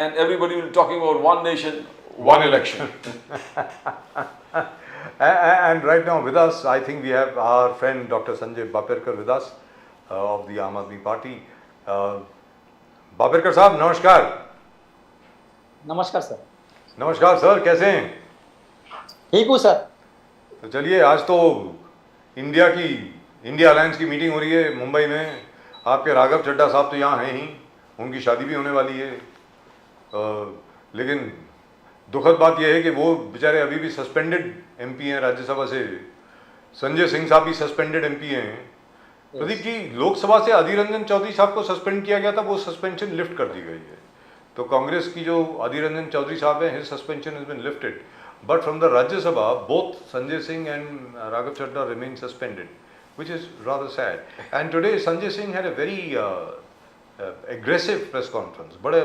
and everybody will be talking about one nation, one election. And right now with us, I think we have our friend Dr. Sanjay Bapurkar with us of the Aam Aadmi Party. Bapurkar साहब नमस्कार. नमस्कार sir. नमस्कार sir, कैसे हैं? ठीक हूँ sir. तो चलिए, आज तो इंडिया अलायंस की मीटिंग हो रही है मुंबई में. आपके राघव चड्ढा साहब तो यहाँ हैं ही, उनकी शादी भी होने वाली है. लेकिन दुखद बात यह है कि वो बेचारे अभी भी सस्पेंडेड एमपी हैं राज्यसभा से. संजय सिंह साहब भी सस्पेंडेड एमपी हैं. प्रदीप जी, लोकसभा से अधीर रंजन चौधरी साहब को सस्पेंड किया गया था, वो सस्पेंशन लिफ्ट कर दी गई है. तो कांग्रेस की जो अधीर रंजन चौधरी साहब हैं, his suspension has been lifted. But from the Rajya Sabha, both Sanjay Singh and Raghav Chadha remain suspended, which is rather sad. And today Sanjay Singh had a very aggressive press conference. बड़े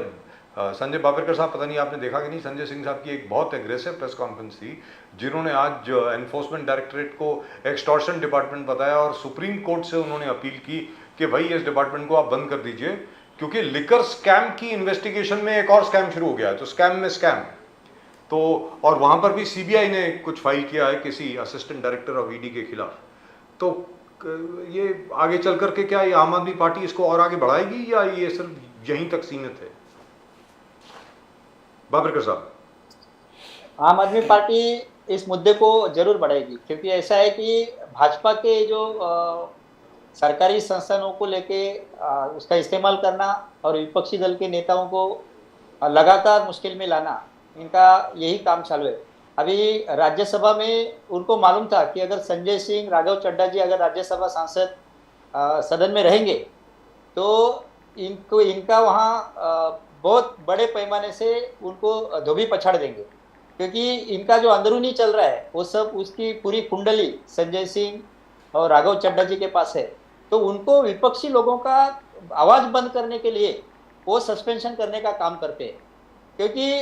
संजय बापरकर साहब, पता नहीं आपने देखा कि नहीं, संजय सिंह साहब की एक बहुत एग्रेसिव प्रेस कॉन्फ्रेंस थी, जिन्होंने आज एनफोर्समेंट डायरेक्टरेट को एक्सटॉर्शन डिपार्टमेंट बताया और सुप्रीम कोर्ट से उन्होंने अपील की कि भाई इस डिपार्टमेंट को आप बंद कर दीजिए, क्योंकि लिकर स्कैम की इन्वेस्टिगेशन में एक और स्कैम शुरू हो गया है. तो स्कैम में स्कैम. तो और वहाँ पर भी सीबीआई ने कुछ फाइल किया है किसी असिस्टेंट डायरेक्टर ऑफ ईडी के खिलाफ. तो ये आगे चल करके क्या ये आम आदमी पार्टी इसको और आगे बढ़ाएगी या ये सिर्फ यहीं तक सीमित है? बाबरकर साहब. आम आदमी पार्टी इस मुद्दे को जरूर बढ़ाएगी, क्योंकि ऐसा है कि भाजपा के जो सरकारी संस्थानों को लेके उसका इस्तेमाल करना और विपक्षी दल के नेताओं को लगातार मुश्किल में लाना, इनका यही काम चालू है. अभी राज्यसभा में उनको मालूम था कि अगर संजय सिंह, राघव चड्ढा जी अगर राज्यसभा सांसद सदन में रहेंगे तो इनका वहाँ बहुत बड़े पैमाने से उनको धोबी पछाड़ देंगे, क्योंकि इनका जो अंदरूनी चल रहा है वो सब उसकी पूरी कुंडली संजय सिंह और राघव चड्ढा जी के पास है. तो उनको विपक्षी लोगों का आवाज़ बंद करने के लिए वो सस्पेंशन करने का काम करते हैं. क्योंकि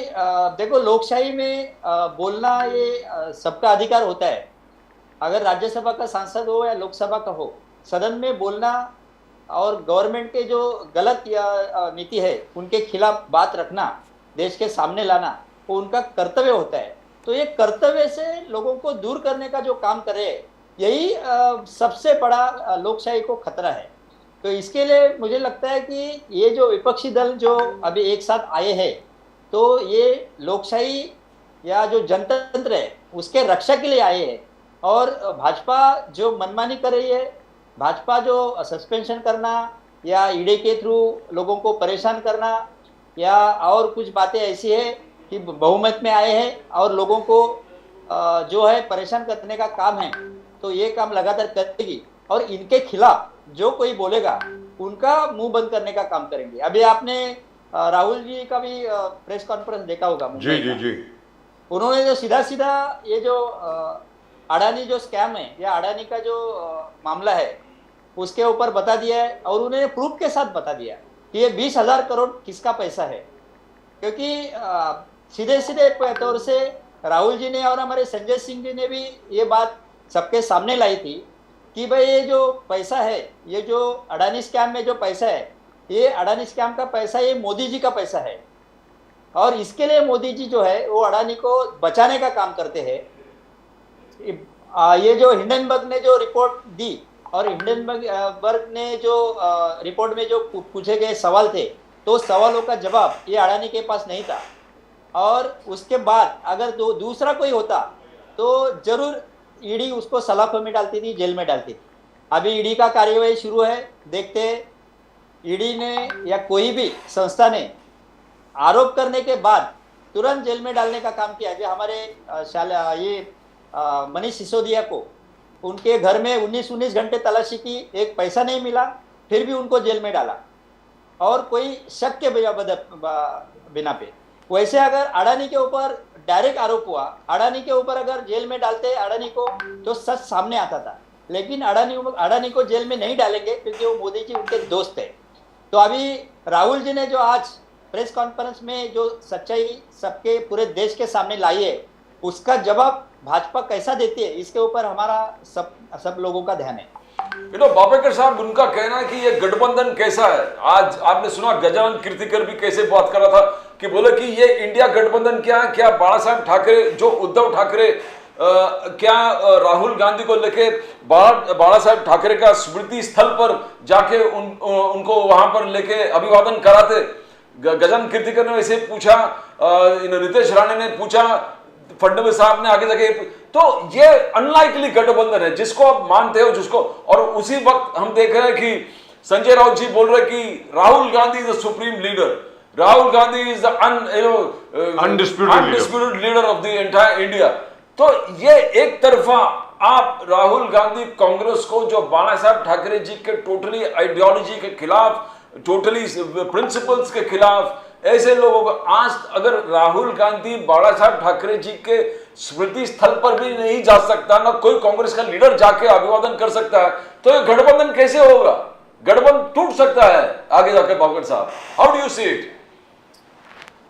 देखो, लोकशाही में बोलना ये सबका अधिकार होता है. अगर राज्यसभा का सांसद हो या लोकसभा का हो, सदन में बोलना और गवर्नमेंट के जो गलत या नीति है उनके खिलाफ बात रखना, देश के सामने लाना, वो उनका कर्तव्य होता है. तो ये कर्तव्य से लोगों को दूर करने का जो काम करे, यही सबसे बड़ा लोकशाही को खतरा है. तो इसके लिए मुझे लगता है कि ये जो विपक्षी दल जो अभी एक साथ आए हैं, तो ये लोकशाही या जो जनतंत्र है उसके रक्षा के लिए आए हैं. और भाजपा जो मनमानी कर रही है, भाजपा जो सस्पेंशन करना या ईडी के थ्रू लोगों को परेशान करना या और कुछ बातें ऐसी है कि बहुमत में आए हैं और लोगों को जो है परेशान करने का काम है, तो ये काम लगातार करेगी. और इनके खिलाफ जो कोई बोलेगा उनका मुंह बंद करने का काम करेंगे. अभी आपने राहुल जी का भी प्रेस कॉन्फ्रेंस देखा होगा. जी जी जी. उन्होंने जो सीधा सीधा ये जो अडानी जो स्कैम है या अडानी का जो मामला है उसके ऊपर बता दिया है, और उन्होंने प्रूफ के साथ बता दिया कि ये 20,000 करोड़ किसका पैसा है. क्योंकि सीधे सीधे तौर से राहुल जी ने और हमारे संजय सिंह जी ने भी ये बात सबके सामने लाई थी कि भाई ये जो पैसा है, ये जो अडानी स्कैम में जो पैसा है, ये अडानी स्कैम का पैसा ये मोदी जी का पैसा है. और इसके लिए मोदी जी जो है वो अडानी को बचाने का काम करते हैं. ये जो हिंडनबर्ग ने जो रिपोर्ट दी और हिंडनबर्ग ने जो रिपोर्ट में जो पूछे गए सवाल थे, तो सवालों का जवाब ये अडानी के पास नहीं था. और उसके बाद अगर दूसरा कोई होता तो जरूर ईडी उसको सलाखों में डालती थी, जेल में डालती थी. अभी ईडी का कार्यवाही शुरू है, देखते हैं ईडी ने या कोई भी संस्था ने आरोप करने के बाद तुरंत जेल में डालने का काम किया. जो हमारे मनीष सिसोदिया को उनके घर में 19 घंटे तलाशी की, एक पैसा नहीं मिला, फिर भी उनको जेल में डाला और कोई शक के बिना पे. वैसे अगर अडानी के ऊपर डायरेक्ट आरोप हुआ, अडानी के ऊपर अगर जेल में डालते अडानी को, तो सच सामने आता था. लेकिन अडानी को जेल में नहीं डालेंगे क्योंकि वो मोदी जी उनके दोस्त है. तो अभी राहुल जी ने जो आज प्रेस कॉन्फ्रेंस में जो सच्चाई सबके पूरे देश के सामने लाई है, उसका जवाब भाजपा कैसा देती है, इसके ऊपर हमारा सब लोगों का ध्यान है. बापेकर साहब, उनका कहना है कि ये गठबंधन कैसा है. आज आपने सुना गजानन कीर्तिकर भी कैसे बात कर रहा था, कि बोले कि ये इंडिया गठबंधन क्या बाला साहब ठाकरे जो उद्धव ठाकरे क्या राहुल गांधी को लेके बाला साहब ठाकरे का स्मृति स्थल पर जाके उनको वहां पर लेके अभिवादन कराते। गजानन कीर्तिकर ने वैसे पूछा, नितेश राणे ने पूछा, फडणवीस साहब ने आगे जाके, तो ये अनलाइकली गठबंधन है जिसको आप मानते हो जिसको। और उसी वक्त हम देख रहे हैं कि संजय राउत जी बोल रहे कि Rahul Gandhi is the supreme leader, Rahul Gandhi is the undisputed leader of the entire India. तो ये एक तरफा आप राहुल गांधी कांग्रेस को जो बाला साहब ठाकरे जी के टोटली आइडियोलॉजी के खिलाफ, टोटली प्रिंसिपल्स के खिलाफ, ऐसे लोगों को आज अगर राहुल गांधी बाला साहब ठाकरे जी के स्मृति स्थल पर भी नहीं जा सकता, ना कोई कांग्रेस का लीडर जाके अभिवादन कर सकता है, तो ये गठबंधन कैसे होगा? गठबंधन टूट सकता है आगे जाकर। बाबर साहब, how do you see it?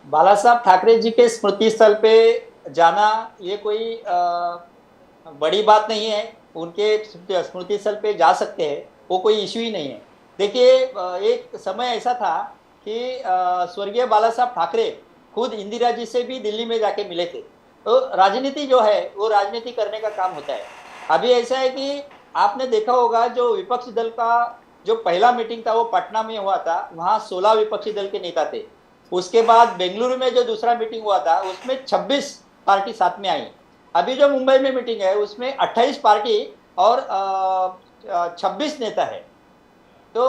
Bala Saheb Thackeray जी के स्मृति स्थल पे जाना ये कोई बड़ी बात नहीं है। उनके स्मृति स्थल पे जा सकते हैं, वो कोई इशू ही नहीं है। देखिए, एक समय ऐसा था कि स्वर्गीय बाला साहब ठाकरे खुद इंदिरा जी से भी दिल्ली में जाके मिले थे। तो राजनीति जो है वो राजनीति करने का काम होता है। अभी ऐसा है कि आपने देखा होगा जो विपक्षी दल का जो पहला मीटिंग था वो पटना में हुआ था, वहाँ 16 विपक्षी दल के नेता थे। उसके बाद बेंगलुरु में जो दूसरा मीटिंग हुआ था उसमें 26 पार्टी साथ में आई। अभी जो मुंबई में मीटिंग है उसमें 28 पार्टी और 26 नेता है, तो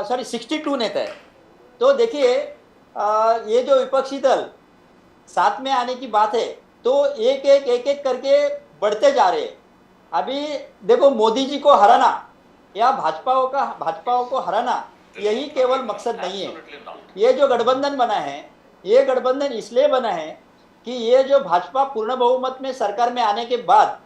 62 नेता है। तो देखिए, ये जो विपक्षी दल साथ में आने की बात है तो एक एक करके बढ़ते जा रहे हैं। अभी देखो, मोदी जी को हराना या भाजपाओं को हराना यही केवल मकसद नहीं है। ये जो गठबंधन बना है, ये गठबंधन इसलिए बना है कि ये जो भाजपा पूर्ण बहुमत में सरकार में आने के बाद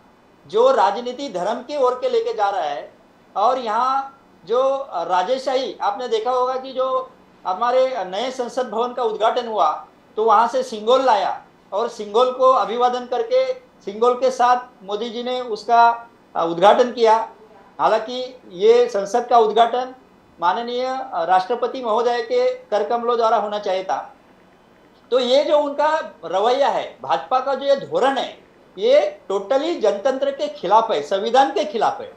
जो राजनीति धर्म की ओर के लेके जा रहा है, और यहाँ जो राजेशाही, आपने देखा होगा कि जो हमारे नए संसद भवन का उद्घाटन हुआ तो वहाँ से सिंगोल लाया और सिंगोल को अभिवादन करके सिंगोल के साथ मोदी जी ने उसका उद्घाटन किया। हालांकि ये संसद का उद्घाटन माननीय राष्ट्रपति महोदय के कर कमलों द्वारा होना चाहिए था। तो ये जो उनका रवैया है, भाजपा का जो ये धोरण है, ये टोटली जनतंत्र के खिलाफ है, संविधान के खिलाफ है।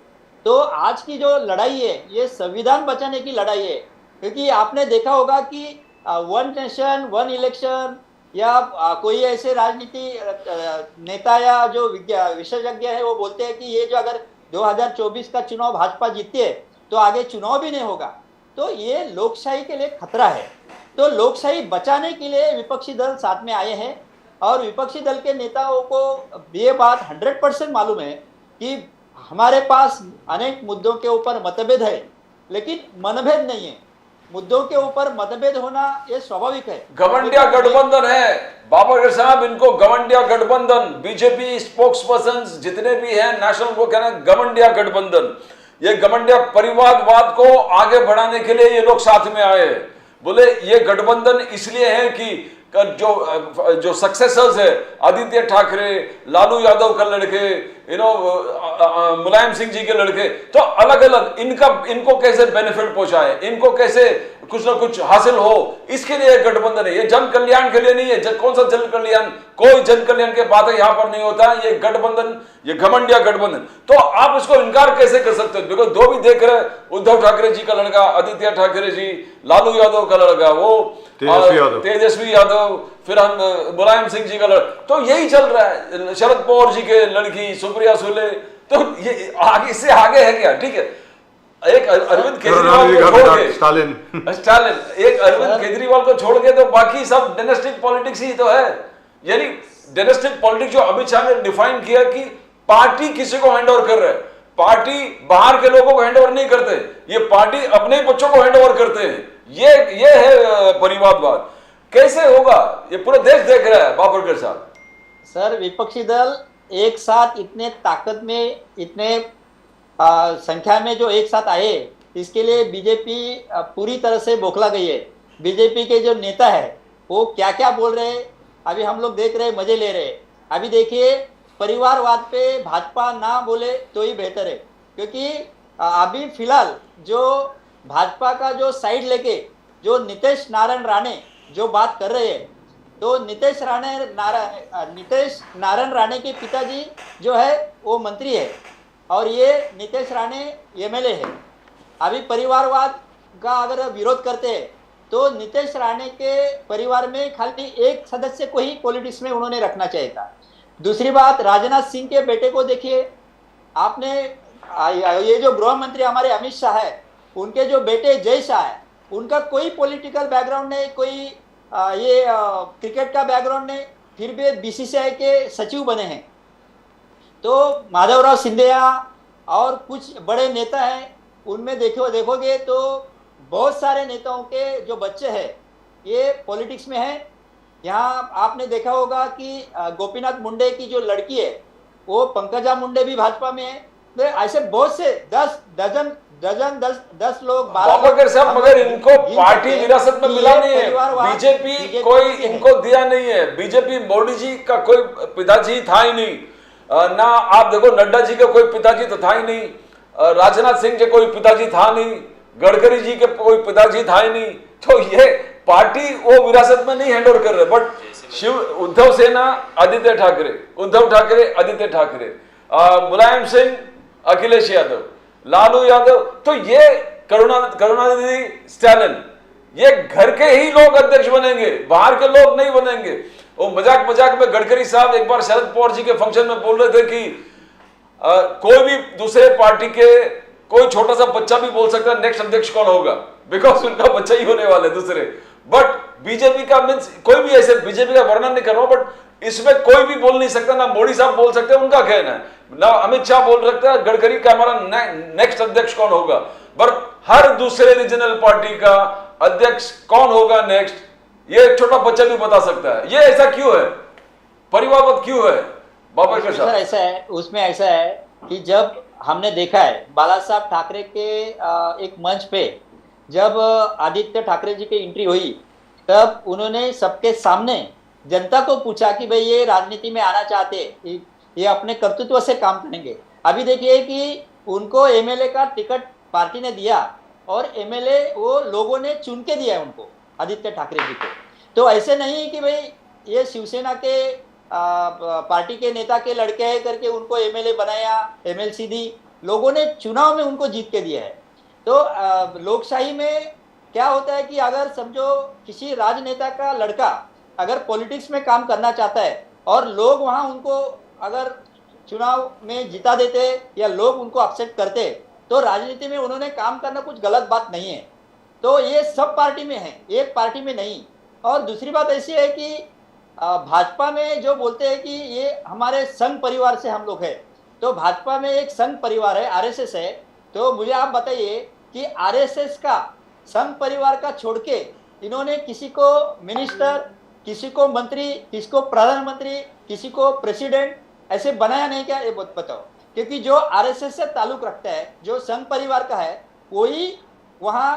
तो आज की जो लड़ाई है ये संविधान बचाने की लड़ाई है। क्योंकि आपने देखा होगा कि वन नेशन वन इलेक्शन या कोई ऐसे राजनीति नेता या जो विशेषज्ञ है वो बोलते हैं कि ये जो अगर 2024 का चुनाव भाजपा जीतती है तो आगे चुनाव भी नहीं होगा। तो ये लोकशाही के लिए खतरा है। तो लोकशाही बचाने के लिए विपक्षी दल साथ में आए हैं और विपक्षी दल के नेताओं को ये बात 100% मालूम है कि हमारे पास अनेक मुद्दों के ऊपर मतभेद है, लेकिन मनभेद नहीं है। मुद्दों के ऊपर मतभेद होना ये स्वाभाविक है। गवंडिया गठबंधन है बाबर साहब, इनको गवंडिया गठबंधन, बीजेपी स्पोक्स पर्सन जितने भी हैं नेशनल, वो कहना गवंडिया गठबंधन, ये गवंडिया परिवारवाद को आगे बढ़ाने के लिए ये लोग साथ में आए। बोले ये गठबंधन इसलिए है कि जो सक्सेसर्स है, आदित्य ठाकरे, लालू यादव का लड़के, मुलायम सिंह जी के लड़के, तो अलग अलग इनको कैसे बेनिफिट पहुंचाए, इनको कैसे कुछ ना कुछ हासिल हो, इसके लिए गठबंधन है। ये जन कल्याण के लिए नहीं है। कौन सा जन कल्याण? कोई जन कल्याण की बात है यहाँ पर नहीं होता। ये गठबंधन, ये घमंडिया गठबंधन, तो आप इसको इनकार कैसे कर सकते हो? बिकॉज दो भी देख रहे, उद्धव ठाकरे जी का लड़का आदित्य ठाकरे जी, लालू यादव का लड़का वो तेजस्वी यादव, फिर हम मुलायम सिंह जी का लड़का, तो यही चल रहा है। शरद पवार जी के लड़की सुप्रिया सुले, तो ये आगे इससे आगे है क्या? ठीक है, एक अरविंद केजरीवाल को छोड़ के स्टालिन, एक अरविंद केजरीवाल को छोड़ के तो बाकी सब डायनेस्टिक पॉलिटिक्स ही तो है। यानी डायनेस्टिक पॉलिटिक्स जो अमित शाह ने डिफाइन किया कि पार्टी किसी को हैंड ओवर कर रहा है, पार्टी बाहर के लोगों को हैंड ओवर नहीं करते, ये पार्टी अपने बच्चों को हैंड ओवर करते हैं। ये है परिवारवाद। कैसे होगा? ये पूरा देश देख रहा है बाबरकर साहब। सर, विपक्षी दल एक साथ इतने ताकत में, इतने संख्या में जो एक साथ आए, इसके लिए बीजेपी पूरी तरह से बौखला गई है। बीजेपी के जो नेता है वो क्या क्या बोल रहे हैं अभी हम लोग देख रहे हैं, मजे ले रहे हैं। अभी देखिए, परिवारवाद पे भाजपा ना बोले तो ही बेहतर है, क्योंकि अभी फिलहाल जो भाजपा का जो साइड लेके जो नीतीश नारायण राणे जो बात कर रहे हैं, तो नीतीश नारायण राणे के पिताजी जो है वो मंत्री है और ये नीतीश राणे एमएलए है। अभी परिवारवाद का अगर विरोध करते हैं तो नीतीश राणे के परिवार में खाली एक सदस्य को ही पॉलिटिक्स में उन्होंने रखना चाहिए था। दूसरी बात, राजनाथ सिंह के बेटे को देखिए आपने, ये जो गृह मंत्री हमारे अमित शाह है उनके जो बेटे जय शाह है उनका कोई पॉलिटिकल बैकग्राउंड नहीं, कोई क्रिकेट का बैकग्राउंड नहीं, फिर भी बीसीसीआई के सचिव बने हैं। तो माधवराव सिंधिया और कुछ बड़े नेता हैं उनमें देखोगे तो बहुत सारे नेताओं के जो बच्चे हैं ये पॉलिटिक्स में हैं। यहाँ आपने देखा होगा कि गोपीनाथ मुंडे की जो लड़की है वो पंकजा मुंडे भी भाजपा में है। तो ऐसे बहुत से 10 लोग बाबा साहब, मगर इनको पार्टी विरासत में मिला नहीं है। बीजेपी कोई इनको दिया नहीं है। बीजेपी मोदी जी का कोई पिताजी था ही नहीं ना। आप देखो नड्डा जी का कोई पिताजी तो था ही नहीं, राजनाथ सिंह के कोई पिताजी था नहीं, गडकरी जी के कोई पिताजी था ही नहीं। तो ये पार्टी वो विरासत में नहीं हैंड ओवर कर रहे। बट उद्धव सेना आदित्य ठाकरे, उद्धव ठाकरे आदित्य ठाकरे, मुलायम सिंह अखिलेश यादव, लालू यादव, तो ये करुणानिधि स्टैलिन, ये घर के ही लोग अध्यक्ष बनेंगे, बाहर के लोग नहीं बनेंगे। वो मजाक में गडकरी साहब एक बार शरद पवार जी के फंक्शन में बोल रहे थे कि कोई भी दूसरे पार्टी के कोई छोटा सा बच्चा भी बोल सकता है नेक्स्ट अध्यक्ष कौन होगा, बिकॉज उनका बच्चा ही होने वाले दूसरे। बट बीजेपी का मीन्स कोई भी ऐसे, बीजेपी का वर्णन नहीं कर रहा हूं, बट इसमें कोई भी बोल नहीं सकता, ना मोदी साहब बोल सकते हैं, उनका कहना है, ना अमित शाह बोल सकता है गडकरी का हमारा नेक्स्ट अध्यक्ष कौन होगा। पर हर दूसरे रीजनल पार्टी का अध्यक्ष कौन होगा नेक्स्ट, ये एक छोटा बच्चा भी बता सकता है। ये ऐसा क्यों है, परिवारवाद क्यों है बाबा के साथ? ऐसा है, उसमें ऐसा है कि जब हमने देखा है बाला साहब ठाकरे के एक मंच पे जब आदित्य ठाकरे जी की एंट्री हुई तब उन्होंने सबके सामने जनता को पूछा कि भाई ये राजनीति में आना चाहते, ये अपने कर्तृत्व से काम करेंगे। अभी देखिए कि उनको एमएलए का टिकट पार्टी ने दिया और एमएलए वो लोगों ने चुन के दिया है उनको, आदित्य ठाकरे जी को। तो ऐसे नहीं कि भाई ये शिवसेना के पार्टी के नेता के लड़के हैं करके उनको एमएलए बनाया, एमएलसी दी, लोगों ने चुनाव में उनको जीत के दिया है। तो लोकशाही में क्या होता है कि अगर समझो किसी राजनेता का लड़का अगर पॉलिटिक्स में काम करना चाहता है और लोग वहां उनको अगर चुनाव में जिता देते या लोग उनको एक्सेप्ट करते तो राजनीति में उन्होंने काम करना कुछ गलत बात नहीं है। तो ये सब पार्टी में है, एक पार्टी में नहीं। और दूसरी बात ऐसी है कि भाजपा में जो बोलते हैं कि ये हमारे संघ परिवार से हम लोग हैं, तो भाजपा में एक संघ परिवार है, आरएसएस है। तो मुझे आप बताइए कि आरएसएस का संघ परिवार का छोड़ के इन्होंने किसी को मिनिस्टर, किसी को मंत्री, किसी को प्रधानमंत्री, किसी को प्रेसिडेंट ऐसे बनाया नहीं क्या, ये बताओ। क्योंकि जो आरएसएस से ताल्लुक रखता है, जो संघ परिवार का है, वही वहां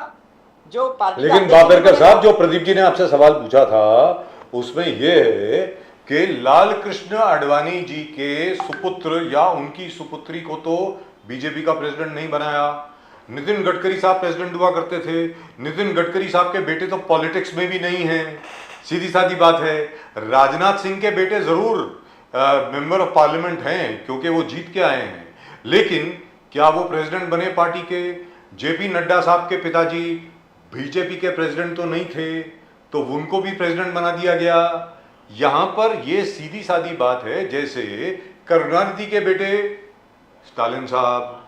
जो पार्टी। लेकिन बाबरकर साहब, जो प्रदीप जी ने आपसे सवाल पूछा था उसमें यह है कि लाल कृष्ण आडवाणी जी के सुपुत्र या उनकी सुपुत्री को तो बीजेपी का प्रेसिडेंट नहीं बनाया। नितिन गडकरी साहब प्रेसिडेंट हुआ करते थे। नितिन गडकरी साहब के बेटे तो पॉलिटिक्स में भी नहीं हैं, सीधी सादी बात है। राजनाथ सिंह के बेटे जरूर मेंबर ऑफ पार्लियामेंट हैं क्योंकि वो जीत के आए हैं, लेकिन क्या वो प्रेसिडेंट बने पार्टी के? जेपी नड्डा साहब के पिताजी बीजेपी के प्रेसिडेंट तो नहीं थे, तो उनको भी प्रेसिडेंट बना दिया गया। यहां पर ये सीधी सादी बात है, जैसे करुणानिधि के बेटे स्टालिन साहब,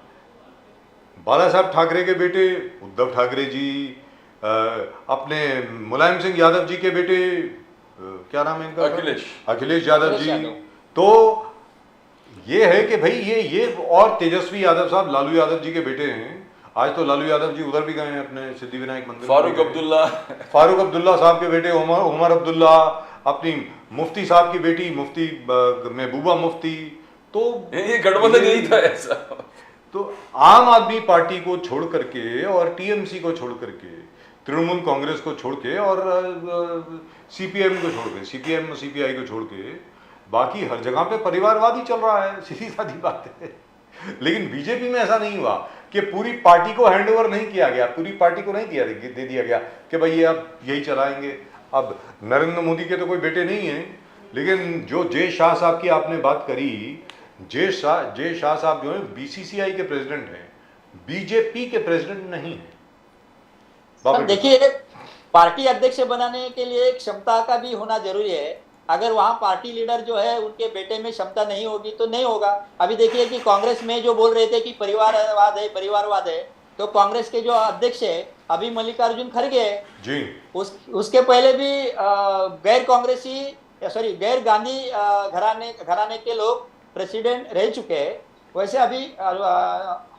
बाला साहब ठाकरे के बेटे उद्धव ठाकरे जी, अपने मुलायम सिंह यादव जी के बेटे क्या नाम है इनका, अखिलेश यादव जी। तो ये है कि भाई ये और तेजस्वी यादव साहब लालू यादव जी के बेटे हैं। आज तो लालू यादव जी उधर भी गए हैं अपने सिद्धिविनायक मंदिर। फारूक अब्दुल्ला साहब के बेटे उमर अब्दुल्ला, अपनी मुफ्ती साहब की बेटी मुफ्ती महबूबा मुफ्ती। तो ये गठबंधन यही था ऐसा। तो आम आदमी पार्टी को छोड़ करके और टीएमसी को छोड़ करके, तृणमूल कांग्रेस को छोड़ के और सीपीएम को छोड़ के, सीपीएम सीपीआई को छोड़ के बाकी हर जगह पे परिवारवाद ही चल रहा है, सीधी सादी बात है। लेकिन बीजेपी में ऐसा नहीं हुआ कि पूरी पार्टी को हैंडओवर नहीं किया गया, पूरी पार्टी को नहीं दे दिया गया कि भाई ये अब यही चलाएंगे। अब नरेंद्र मोदी के तो कोई बेटे नहीं है, लेकिन जो जय शाह साहब की आपने बात करी, जय शाह साहब जो है बीसीसीआई के प्रेसिडेंट हैं, बीजेपी के प्रेसिडेंट नहीं है। सर देखिए, पार्टी अध्यक्ष बनाने के लिए क्षमता का भी होना जरूरी है। अगर वहाँ पार्टी लीडर जो है उनके बेटे में क्षमता नहीं होगी तो नहीं होगा। अभी देखिए कि कांग्रेस में जो बोल रहे थे कि परिवारवाद है, तो कांग्रेस के जो अध्यक्ष है अभी मल्लिकार्जुन खड़गे है जी, उसके पहले भी गैर गांधी घराने के लोग प्रेसिडेंट रह चुके हैं। वैसे अभी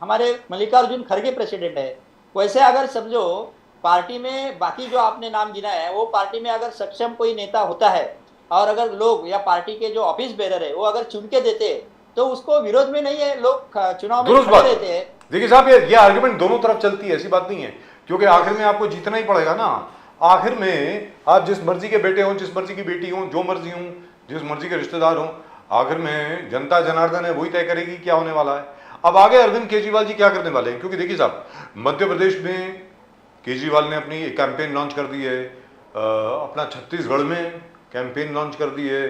हमारे मल्लिकार्जुन खड़गे प्रेसिडेंट है। वैसे अगर समझो पार्टी में बाकी जो आपने नाम गिना है, वो पार्टी में अगर सक्षम कोई नेता होता है और अगर लोग या पार्टी के जो ऑफिस बेरर है वो अगर चुन के देते तो उसको विरोध में नहीं है, लोग चुनाव में खड़े रहते हैं। देखिए साहब, ये आर्गुमेंट दोनों तरफ चलती है, ऐसी बात नहीं है, क्योंकि आखिर में आपको जीतना ही पड़ेगा ना। आखिर में आप जिस मर्जी के बेटे हों, जिस मर्जी की बेटी हों, जो मर्जी हों, जिस मर्जी के रिश्तेदार हों, आखिर में जनता जनार्दन है, वही तय करेगी क्या होने वाला है। अब आगे अरविंद केजरीवाल जी क्या करने वाले हैं, क्योंकि देखिए साहब, मध्य प्रदेश में केजरीवाल ने अपनी कैंपेन लॉन्च कर दी है, अपना छत्तीसगढ़ में कैंपेन लॉन्च कर दी है,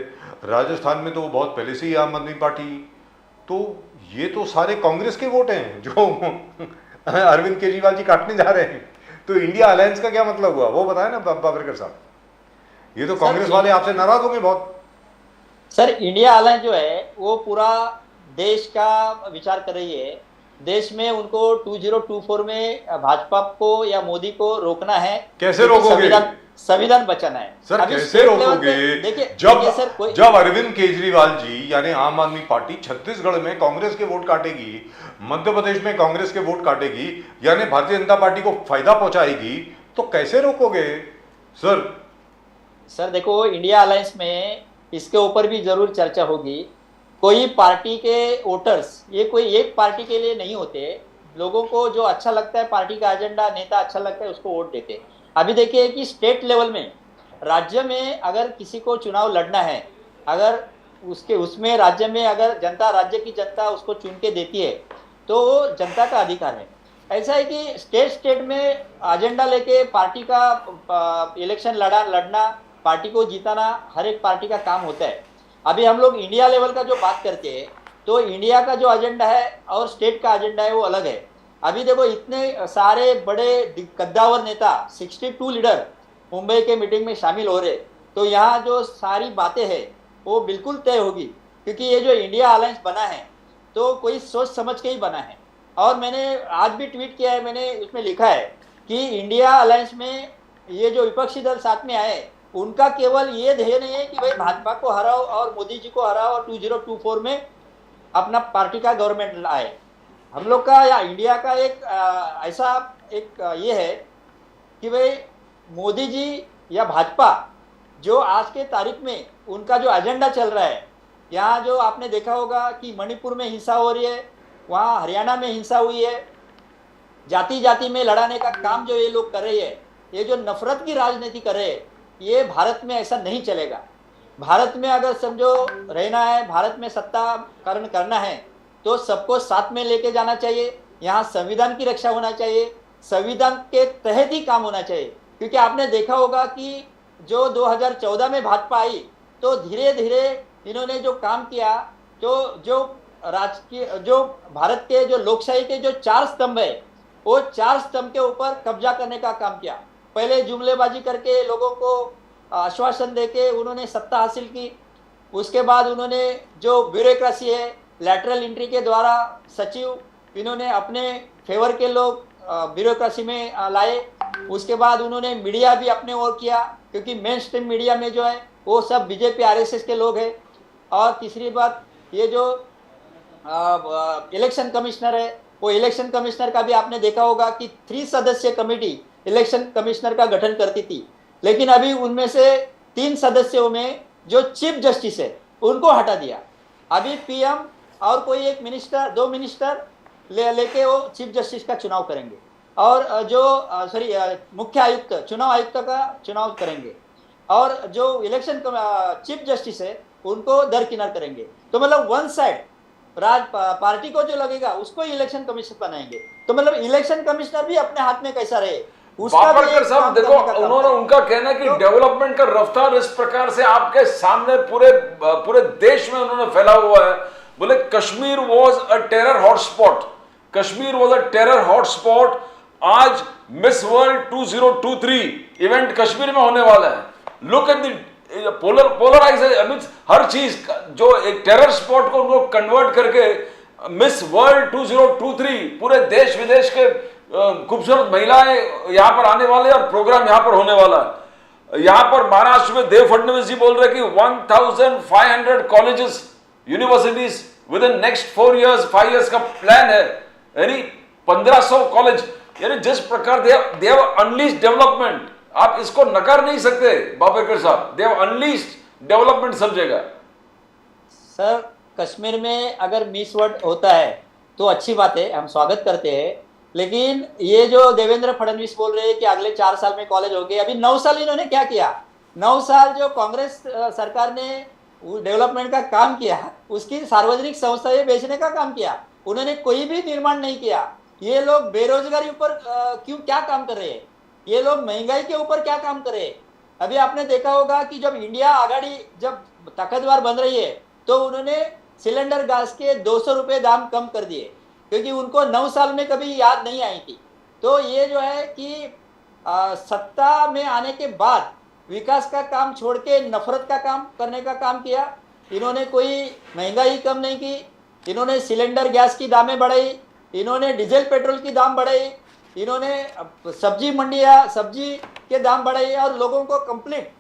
राजस्थान में तो बहुत पहले से ही आम आदमी पार्टी, तो ये तो सारे कांग्रेस के वोट हैं जो अरविंद केजरीवाल जी काटने जा रहे हैं। तो इंडिया अलायंस का क्या मतलब हुआ, वो बताए ना बाबरकर साहब। ये तो कांग्रेस वाले आपसे नाराज होंगे बहुत। सर इंडिया अलायंस जो है वो पूरा देश का विचार कर रही है। देश में उनको 2024 में भाजपा को या मोदी को रोकना है। कैसे रोकोगे? संविधान बचाना है। सर कैसे रोकोगे? देखिए जब अरविंद केजरीवाल जी यानी आम आदमी पार्टी छत्तीसगढ़ में कांग्रेस के वोट काटेगी, मध्य प्रदेश में कांग्रेस के वोट काटेगी, यानी भारतीय जनता पार्टी को फायदा पहुंचाएगी, तो कैसे रोकोगे सर? देखो, इंडिया अलायंस में इसके ऊपर भी जरूर चर्चा होगी। कोई पार्टी के वोटर्स ये कोई एक पार्टी के लिए नहीं होते। लोगों को जो अच्छा लगता है, पार्टी का एजेंडा, नेता अच्छा लगता है, उसको वोट देते। अभी देखिए कि स्टेट लेवल में, राज्य में अगर किसी को चुनाव लड़ना है, अगर उसमें राज्य में अगर राज्य की जनता उसको चुन के देती है तो वो जनता का अधिकार है। ऐसा है कि स्टेट में एजेंडा लेके पार्टी का इलेक्शन लड़ना, पार्टी को जीताना हर एक पार्टी का काम होता है। अभी हम लोग इंडिया लेवल का जो बात करते हैं तो इंडिया का जो एजेंडा है और स्टेट का एजेंडा है वो अलग है। अभी देखो, इतने सारे बड़े कद्दावर नेता 62 लीडर मुंबई के मीटिंग में शामिल हो रहे, तो यहाँ जो सारी बातें हैं वो बिल्कुल तय होगी, क्योंकि ये जो इंडिया अलायंस बना है तो कोई सोच समझ के ही बना है। और मैंने आज भी ट्वीट किया है, मैंने उसमें लिखा है कि इंडिया अलायंस में ये जो विपक्षी दल साथ में आए, उनका केवल ये ध्येय नहीं है कि भाई भाजपा को हराओ और मोदी जी को हराओ और 2024 में अपना पार्टी का गवर्नमेंट लाए। हम लोग का या इंडिया का एक ऐसा एक ये है कि भाई मोदी जी या भाजपा जो आज के तारीख में उनका जो एजेंडा चल रहा है, यहाँ जो आपने देखा होगा कि मणिपुर में हिंसा हो रही है, वहाँ हरियाणा में हिंसा हुई है, जाति जाति में लड़ाने का काम जो ये लोग कर रहे हैं, ये जो नफरत की राजनीति कर रहे हैं, ये भारत में ऐसा नहीं चलेगा। भारत में अगर समझो रहना है, भारत में सत्ता कारण करना है तो सबको साथ में लेके जाना चाहिए। यहाँ संविधान की रक्षा होना चाहिए, संविधान के तहत ही काम होना चाहिए। क्योंकि आपने देखा होगा कि जो 2014 में भाजपा आई तो धीरे धीरे इन्होंने जो काम किया, जो भारत के जो लोकशाही के जो 4 स्तंभ है, वो 4 स्तंभ के ऊपर कब्जा करने का काम किया। पहले जुमलेबाजी करके लोगों को आश्वासन देके उन्होंने सत्ता हासिल की। उसके बाद उन्होंने जो ब्यूरोक्रेसी है, लैटरल एंट्री के द्वारा सचिव इन्होंने अपने फेवर के लोग ब्यूरोक्रेसी में लाए। उसके बाद उन्होंने मीडिया भी अपने ओर किया, क्योंकि मेन स्ट्रीम मीडिया में जो है वो सब बीजेपी आरएसएस के लोग हैं। और तीसरी बात, ये जो इलेक्शन कमिश्नर है, वो इलेक्शन कमिश्नर का भी आपने देखा होगा कि 3 सदस्यीय कमेटी इलेक्शन कमिश्नर का गठन करती थी, लेकिन अभी उनमें से 3 सदस्यों में जो चीफ जस्टिस है उनको हटा दिया। अभी पीएम और कोई एक मिनिस्टर, 2 मिनिस्टर लेके वो चीफ जस्टिस का चुनाव करेंगे और जो मुख्य आयुक्त, चुनाव आयुक्त का चुनाव करेंगे, और जो इलेक्शन चीफ जस्टिस है उनको दरकिनार करेंगे। तो मतलब वन साइड पार्टी को जो लगेगा उसको इलेक्शन कमिश्नर बनाएंगे। तो मतलब इलेक्शन कमिश्नर भी अपने हाथ में कैसा रहे, उसका भी बापरकर एक साहब काम देखो, करने का काम उन्होंने करें। उनका कहना है कि तो- डेवलपमेंट का रफ्तार इस प्रकार से आपके सामने पूरे देश में उन्होंने फैला हुआ है। बोले Kashmir was a terror hotspot, Kashmir was a terror hotspot. आज मिस वर्ल्ड 2023 इवेंट कश्मीर में होने वाला है। लुक एट द पोलराइज, हर चीज जो एक टेरर स्पॉट को उनको कन्वर्ट करके मिस वर्ल्ड 2023 पूरे देश विदेश के खूबसूरत महिलाएं यहां पर आने वाले और प्रोग्राम यहां पर होने वाला है। यहां पर महाराष्ट्र में देव फडणवीस जी बोल रहे हैं कि 1500 colleges universities with in next 4 years 5 years का प्लान है, यानी 1500 कॉलेज। यानी जिस प्रकार दे हैव अनलीस्ड डेवलपमेंट, आप इसको नकार नहीं सकते बापरकर साहब। दे हैव अनलीस्ड डेवलपमेंट सब जगह। सर कश्मीर में अगर मिस वर्ल्ड होता है तो अच्छी बात है, हम स्वागत करते हैं। लेकिन ये जो देवेंद्र फडणवीस बोल रहे हैं कि अगले 4 साल में कॉलेज हो गए, अभी 9 साल इन्होंने क्या किया? 9 साल जो कांग्रेस सरकार ने डेवलपमेंट का काम किया, उसकी सार्वजनिक संस्थाएं बेचने का काम किया, उन्होंने कोई भी निर्माण नहीं किया। ये लोग बेरोजगारी ऊपर क्या काम कर रहे हैं? ये लोग महंगाई के ऊपर क्या काम कर रहे हैं? अभी आपने देखा होगा कि जब इंडिया आघाड़ी जब ताकतवर बन रही है तो उन्होंने सिलेंडर गैस के 200 रुपये दाम कम कर दिए, क्योंकि उनको 9 साल में कभी याद नहीं आई थी। तो ये जो है कि सत्ता में आने के बाद विकास का काम छोड़ के नफरत का काम करने का काम किया। इन्होंने कोई महंगाई कम नहीं की, इन्होंने सिलेंडर गैस की दामें बढ़ाई, इन्होंने डीजल पेट्रोल की दाम बढ़ाई, इन्होंने सब्जी मंडियां सब्जी के दाम बढ़ाए और लोगों को कंप्लीट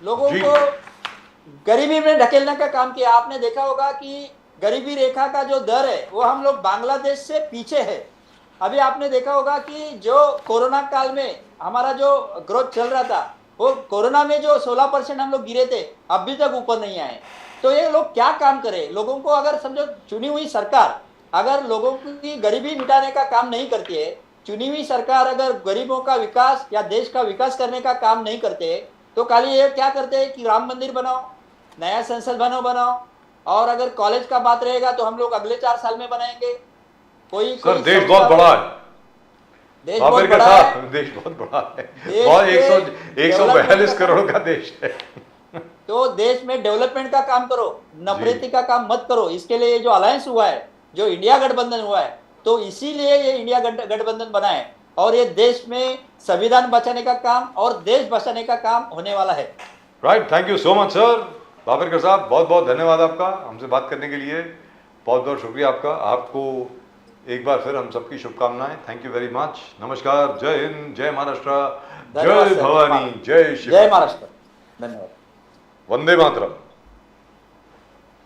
लोगों जी। को गरीबी में ढकेलने का काम किया। आपने देखा होगा कि गरीबी रेखा का जो दर है वो हम लोग बांग्लादेश से पीछे है। अभी आपने देखा होगा कि जो कोरोना काल में हमारा जो ग्रोथ चल रहा था, वो कोरोना में जो 16% हम लोग गिरे थे, अभी तक ऊपर नहीं आए। तो ये लोग क्या काम करें? लोगों को अगर समझो चुनी हुई सरकार अगर लोगों की गरीबी मिटाने का काम नहीं करती है, चुनी हुई सरकार अगर गरीबों का विकास या देश का विकास करने का काम नहीं करते, तो खाली ये क्या करते हैं कि राम मंदिर बनाओ, नया संसद भवन बनाओ, और अगर कॉलेज का बात रहेगा तो हम लोग अगले 4 साल में बनाएंगे। सर देश बहुत बड़ा है, देश बहुत बड़ा है, देश बहुत बड़ा है, देश और के 142 करोड़ का देश है। तो देश में डेवलपमेंट का काम करो, नफरती का काम मत करो। इसके लिए जो अलायंस हुआ है, जो इंडिया गठबंधन हुआ है, तो इसीलिए ये इंडिया गठबंधन बना है, और ये देश में संविधान बचाने का काम और देश बचाने का काम होने वाला है। Right, thank you so much sir. Babarkar साहब बहुत बहुत धन्यवाद आपका हमसे बात करने के लिए, बहुत बहुत शुक्रिया आपका। आपको एक बार फिर हम सबकी शुभकामनाएं। Thank you very much. नमस्कार, जय हिंद, जय महाराष्ट्र, धन्यवाद जय सर। भवानी, जय शिव, जय महाराष्ट्र, धन्यवाद। वंदे मातरम।